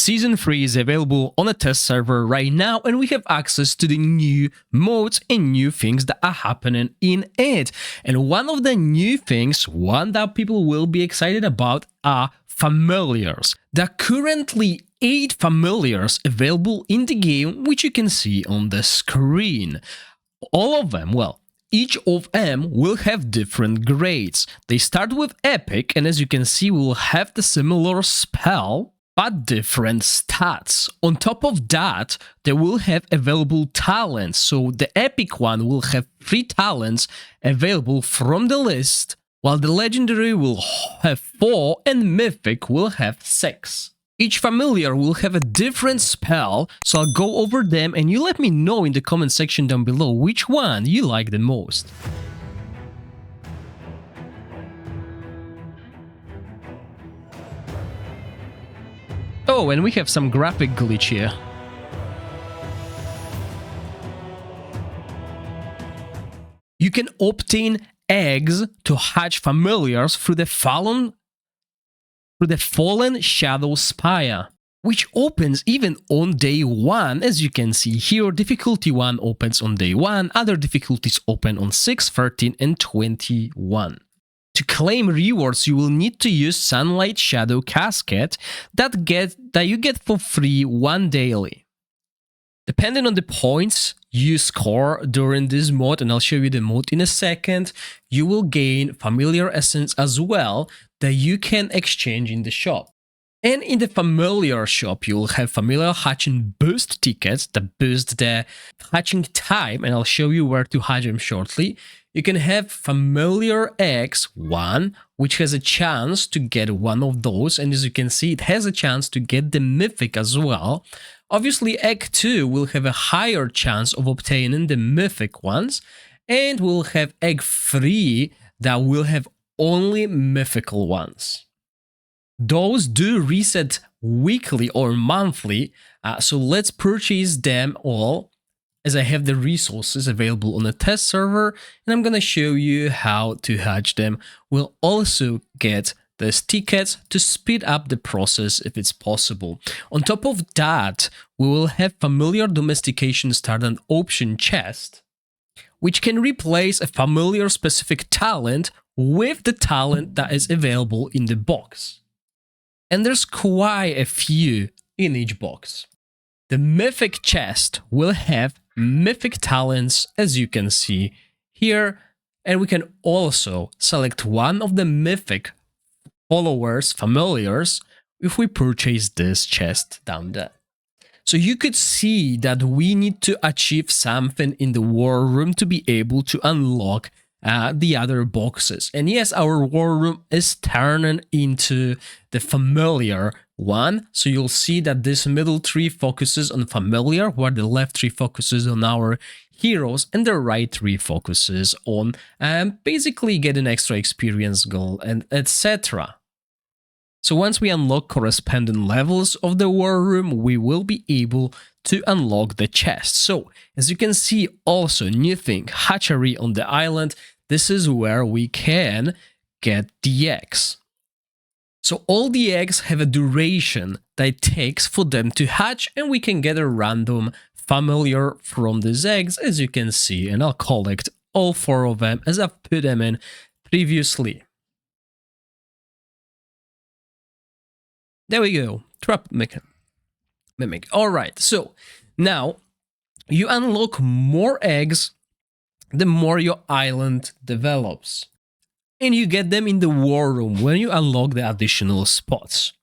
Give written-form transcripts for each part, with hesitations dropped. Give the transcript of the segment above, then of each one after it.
Season 3 is available on a test server right now, and we have access to the new modes and new things that are happening in it. And one of the new things, one that people will be excited about, are familiars. There are currently 8 familiars available in the game, which you can see on the screen. All of them, well, each of them will have different grades. They start with epic, and as you can see, we will have the similar spell, but different stats. On top of that, they will have available talents. So the epic one will have 3 talents available from the list, while the legendary will have 4 and mythic will have 6. Each familiar will have a different spell, so I'll go over them and you let me know in the comment section down below which one you like the most. Oh, and we have some graphic glitch here. You can obtain eggs to hatch familiars through the Fallen Shadow Spire, which opens even on day 1. As you can see here, difficulty 1 opens on day 1, other difficulties open on 6, 13 and 21. To claim rewards, you will need to use Sunlight Shadow Casket that you get for free 1 daily. Depending on the points you score during this mod, and I'll show you the mod in a second, you will gain Familiar Essence as well that you can exchange in the shop. And in the Familiar shop, you will have Familiar Hatching Boost tickets that boost the hatching time, and I'll show you where to hatch them shortly. You can have Familiar X1, which has a chance to get one of those, and as you can see, it has a chance to get the Mythic as well. Obviously, Egg 2 will have a higher chance of obtaining the Mythic ones, and we'll have Egg 3 that will have only Mythical ones. Those do reset weekly or monthly, so let's purchase them all, as I have the resources available on the test server, and I'm gonna show you how to hatch them. We'll also get these tickets to speed up the process if it's possible. On top of that, we will have Familiar Domestication Start an Option chest, which can replace a familiar specific talent with the talent that is available in the box. And there's quite a few in each box. The Mythic chest will have Mythic talents, as you can see here, and we can also select one of the Mythic followers, familiars, if we purchase this chest down there. So you could see that we need to achieve something in the war room to be able to unlock the other boxes. And yes, our war room is turning into the familiar one. So you'll see that this middle tree focuses on familiar, where the left tree focuses on our heroes, and the right tree focuses on basically getting extra experience gold and etc. So once we unlock corresponding levels of the war room, we will be able to unlock the chest. So as you can see, also new thing, hatchery on the island. This is where we can get the eggs. So all the eggs have a duration that it takes for them to hatch, and we can get a random familiar from these eggs, as you can see, and I'll collect all 4 of them as I've put them in previously. There we go. Trap mimic. All right. So now you unlock more eggs the more your island develops, and you get them in the war room when you unlock the additional spots.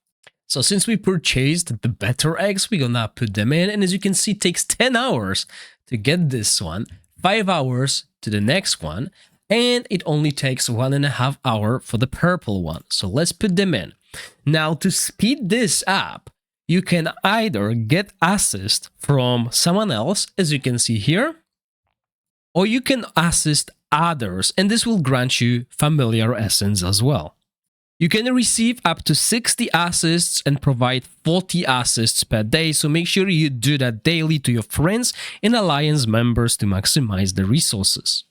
So since we purchased the better eggs, we're gonna put them in, and as you can see, it takes 10 hours to get this one, 5 hours to the next one, and it only takes 1.5 hours for the purple one. So let's put them in. Now, to speed this up, you can either get assist from someone else, as you can see here, or you can assist others, and this will grant you familiar essence as well. You can receive up to 60 assists and provide 40 assists per day, so make sure you do that daily to your friends and alliance members to maximize the resources.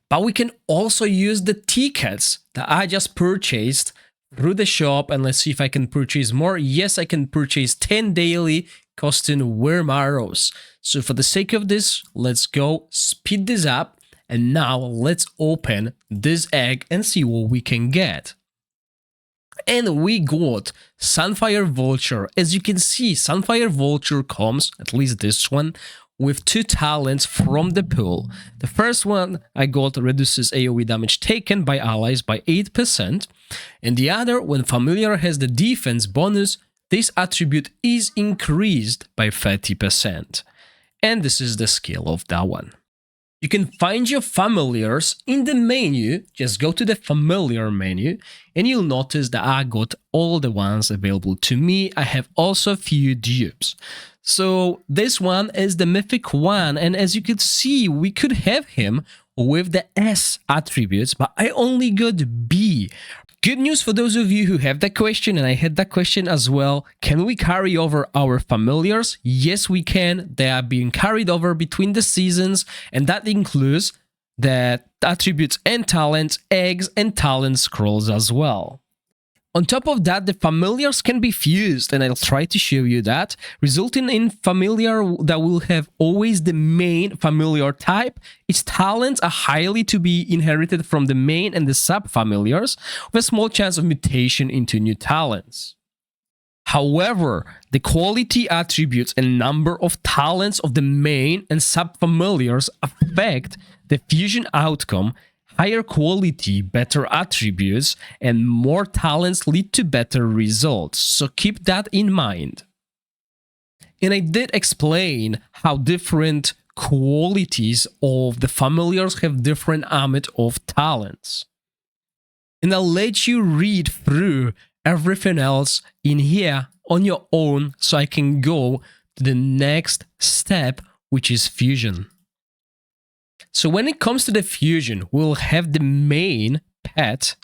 But we can also use the tickets that I just purchased through the shop and let's see if I can purchase more. Yes, I can purchase 10 daily costing worm arrows. So for the sake of this, let's go speed this up. And now let's open this egg and see what we can get. And we got Sunfire Vulture. As you can see, Sunfire Vulture comes, at least this one, with 2 talents from the pool. The first one I got reduces AoE damage taken by allies by 8%. And the other, when familiar has the defense bonus, this attribute is increased by 30%. And this is the skill of that one. You can find your familiars in the menu. Just go to the familiar menu and you'll notice that I got all the ones available to me. I have also a few dupes. So this one is the mythic one, and as you could see, we could have him with the S attributes, but I only got B. Good news for those of you who have that question, and I had that question as well. Can we carry over our familiars? Yes, we can. They are being carried over between the seasons, and that includes the attributes and talents, eggs, and talent scrolls as well. On top of that, the familiars can be fused, and I'll try to show you that, resulting in familiar that will have always the main familiar type. Its talents are highly to be inherited from the main and the sub-familiars, with a small chance of mutation into new talents. However, the quality attributes and number of talents of the main and sub-familiars affect the fusion outcome. Higher quality, better attributes, and more talents lead to better results, so keep that in mind. And I did explain how different qualities of the familiars have different amount of talents. And I'll let you read through everything else in here on your own so I can go to the next step, which is fusion. So when it comes to the fusion, we'll have the main pet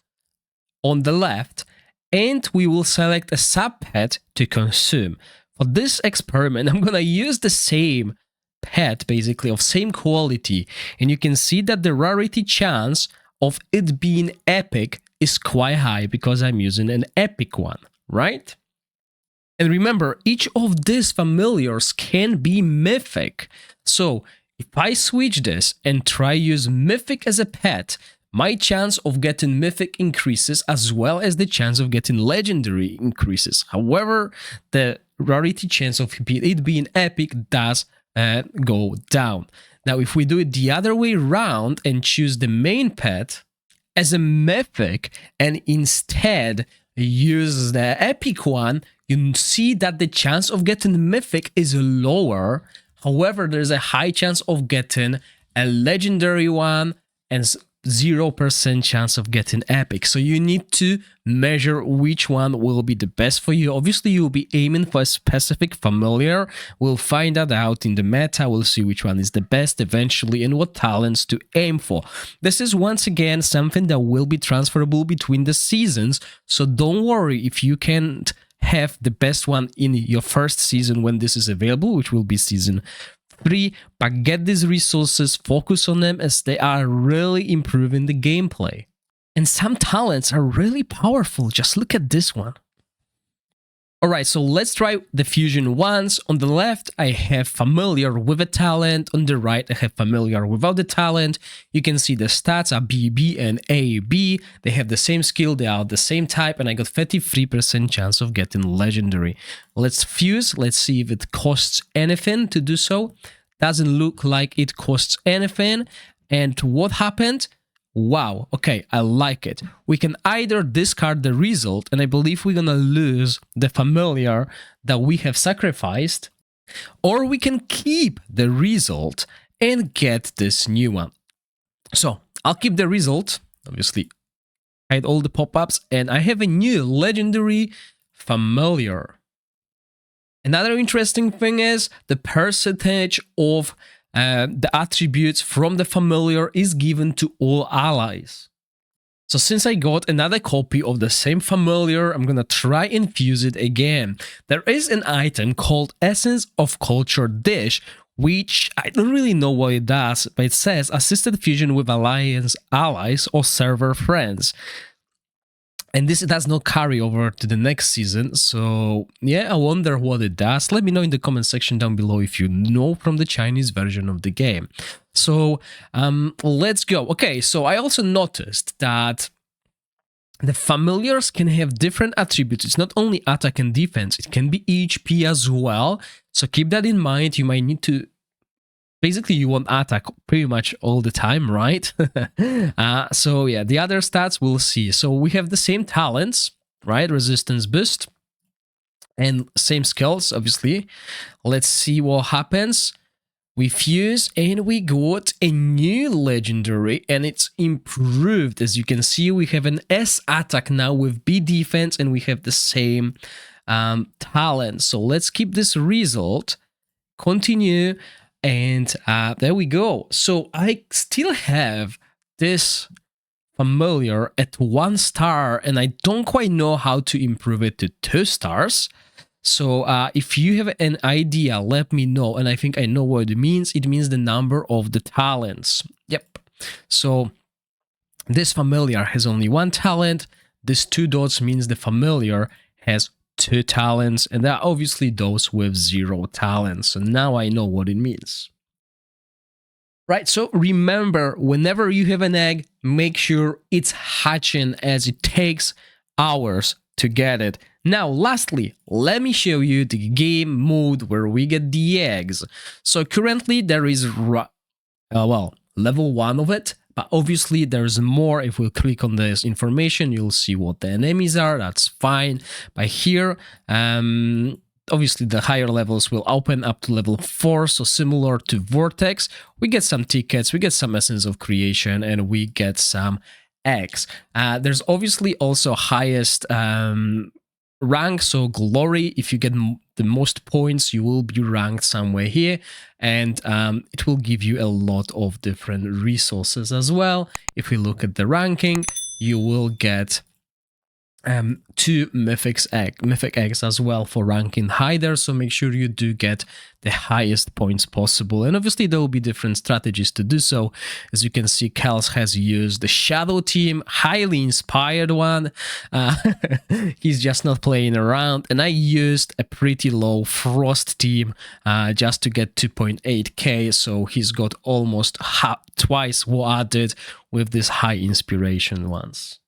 on the left, and we will select a sub-pet to consume. For this experiment, I'm gonna use the same pet, basically, of same quality, and you can see that the rarity chance of it being epic is quite high because I'm using an epic one, right? And remember, each of these familiars can be mythic. So if I switch this and try use mythic as a pet, my chance of getting mythic increases as well as the chance of getting legendary increases. However, the rarity chance of it being epic does go down. Now, if we do it the other way around and choose the main pet as a mythic and instead use the epic one, you see that the chance of getting mythic is lower. However, there's a high chance of getting a legendary one and 0% chance of getting epic. So you need to measure which one will be the best for you. Obviously, you'll be aiming for a specific familiar. We'll find that out in the meta. We'll see which one is the best eventually and what talents to aim for. This is once again something that will be transferable between the seasons. So don't worry if you can't have the best one in your first season when this is available, which will be season 3, but get these resources, focus on them as they are really improving the gameplay. And some talents are really powerful, just look at this one. Alright, so let's try the fusion once. On the left, I have familiar with a talent. On the right, I have familiar without the talent. You can see the stats are BB and AB. They have the same skill, they are the same type, and I got 33% chance of getting legendary. Let's fuse, let's see if it costs anything to do so. Doesn't look like it costs anything. And what happened? Wow, okay, I like it. We can either discard the result, and I believe we're gonna lose the familiar that we have sacrificed, or we can keep the result and get this new one. So, I'll keep the result, obviously, hide all the pop-ups, and I have a new legendary familiar. Another interesting thing is the percentage of the attributes from the familiar is given to all allies. So since I got another copy of the same familiar, I'm gonna try and fuse it again. There is an item called Essence of Culture Dish, which I don't really know what it does, but it says assisted fusion with alliance allies or server friends. And this does not carry over to the next season. So yeah, I wonder what it does. Let me know in the comment section down below if you know from the Chinese version of the game. So let's go. Okay, so I also noticed that the familiars can have different attributes. It's not only attack and defense, it can be HP as well. So keep that in mind. You might need to, basically you want attack pretty much all the time, right? So yeah, the other stats we'll see. So we have the same talents, right? Resistance boost and same skills, obviously. Let's see what happens. We fuse and we got a new legendary and it's improved. As you can see, we have an S attack now with B defense and we have the same talent. So let's keep this result, continue, and there we go. So I still have this familiar at 1 star and I don't quite know how to improve it to 2 stars. So if you have an idea, let me know. And I think I know what it means. It means the number of the talents. Yep. So this familiar has only 1 talent. This 2 dots means the familiar has 2 talents. And there are obviously those with 0 talents. So now I know what it means. Right, so remember, whenever you have an egg, make sure it's hatching as it takes hours to get it. Now, lastly, let me show you the game mode where we get the eggs. So currently there is, well, level 1 of it, but obviously there's more. If we click on this information, you'll see what the enemies are. That's fine. But here, obviously the higher levels will open up to level 4, so similar to Vortex. We get some tickets, we get some Essence of Creation, and we get some eggs. There's obviously also highest rank, so Glory. If you get the most points, you will be ranked somewhere here, and it will give you a lot of different resources as well. If we look at the ranking, you will get 2 mythic eggs as well for ranking higher, so make sure you do get the highest points possible. And obviously there will be different strategies to do so. As you can see, Kels has used the Shadow team, highly inspired one. He's just not playing around, and I used a pretty low Frost team just to get 2.8k, so he's got almost twice what I did with these high inspiration ones.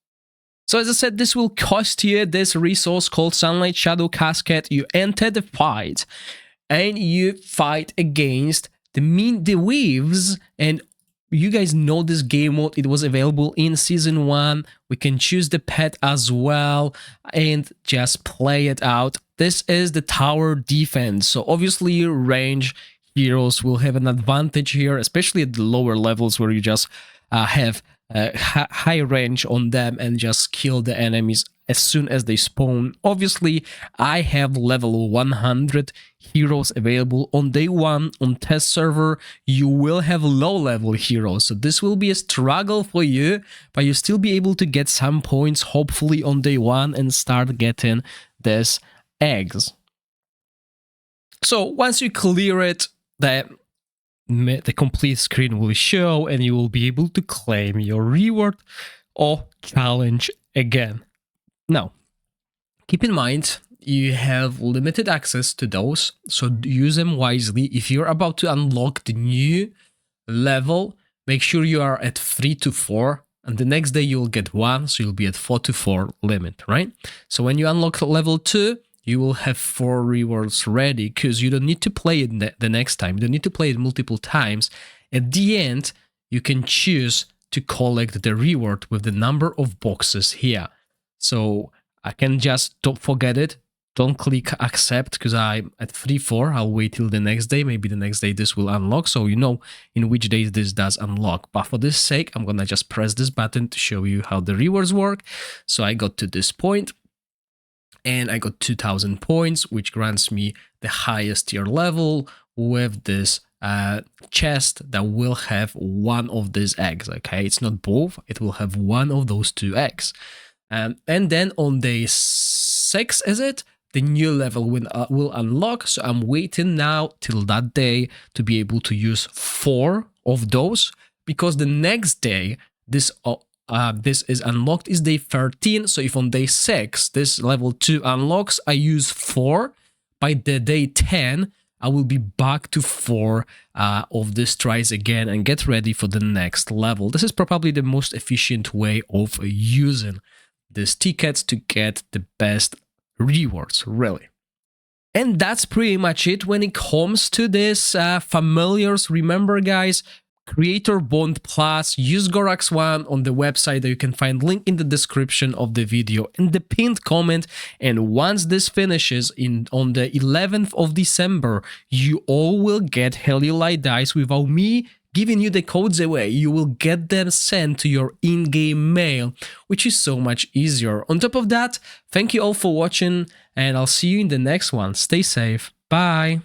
So as I said, this will cost you this resource called Sunlight Shadow Cascade. You enter the fight and you fight against the Weaves, and you guys know this game mode. It was available in Season 1. We can choose the pet as well and just play it out. This is the tower defense. So obviously range heroes will have an advantage here, especially at the lower levels where you just have high range on them and just kill the enemies as soon as they spawn. Obviously, I have level 100 heroes available on day 1 on test server. You will have low level heroes, so this will be a struggle for you, but you'll still be able to get some points hopefully on day 1 and start getting these eggs. So once you clear it, the complete screen will show and you will be able to claim your reward or challenge again. Now, keep in mind, you have limited access to those, so use them wisely. If you're about to unlock the new level, make sure you are at 3 to 4, and the next day you'll get 1, so you'll be at 4 to 4 limit, right? So when you unlock level 2, you will have 4 rewards ready, because you don't need to play it the next time. You don't need to play it multiple times. At the end, you can choose to collect the reward with the number of boxes here. So I can just, don't forget it, don't click accept, because I'm at 3-4. I'll wait till the next day. Maybe the next day this will unlock, so you know in which days this does unlock. But for this sake, I'm gonna just press this button to show you how the rewards work. So I got to this point, and I got 2000 points, which grants me the highest tier level with this chest that will have 1 of these eggs, okay? It's not both, it will have 1 of those 2 eggs. And then on day 6, is it? The new level will unlock, so I'm waiting now till that day to be able to use 4 of those, because the next day, this this is unlocked is day 13. So if on day 6 this level 2 unlocks, I use 4. By the day 10, I will be back to 4 of these tries again and get ready for the next level. This is probably the most efficient way of using these tickets to get the best rewards, really. And that's pretty much it when it comes to this familiars. Remember, guys, Creator Bond Plus, use Gorax 1 on the website that you can find link in the description of the video in the pinned comment. And once this finishes on the 11th of December, you all will get Heliolite dice without me giving you the codes away. You will get them sent to your in-game mail, which is so much easier. On top of that, thank you all for watching, and I'll see you in the next one. Stay safe. Bye.